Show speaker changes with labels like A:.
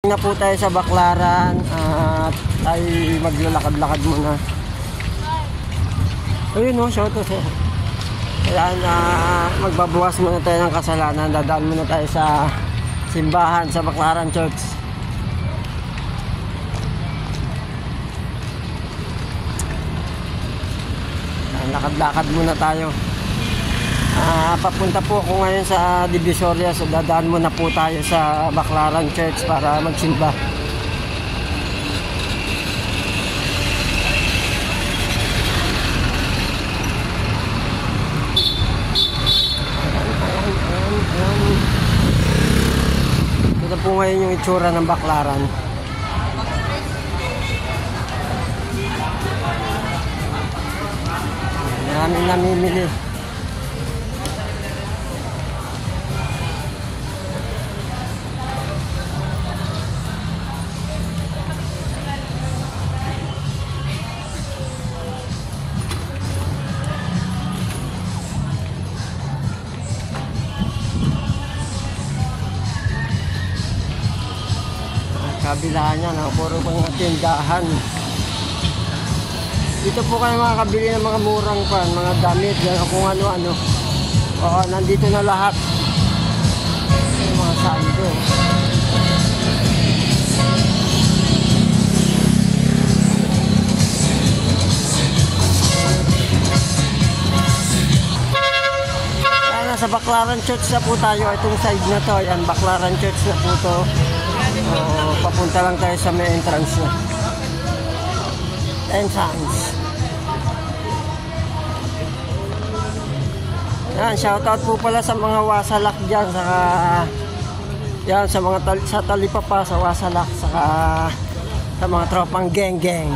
A: Na po tayo sa Baclaran at tayo maglalakad-lakad muna. Ayun o, shout out. Kaya magbabawas muna tayo ng kasalanan. Dadaan muna tayo sa simbahan sa Baclaran Church. Lakad-lakad muna tayo. Papunta po ako ngayon sa Divisoria, so dadaan muna po tayo sa Baclaran Church para magsimba. Ito po ngayon yung itsura ng Baclaran. Maraming namimili. Kabilaan niya, puro mga tindahan. Dito po kayo makakabili ng mga murang pan, mga damit, kung ano-ano. Nandito na lahat. Yung mga sando. Nasa Baclaran Church na po tayo. Itong side na to, yan, Baclaran Church na po to. Papunta lang tayo sa may entrance na. Yan, shoutout po pala sa mga wasalak dyan, saka yan, sa mga sa Talipapa, sa wasalak, saka sa mga tropang geng-geng.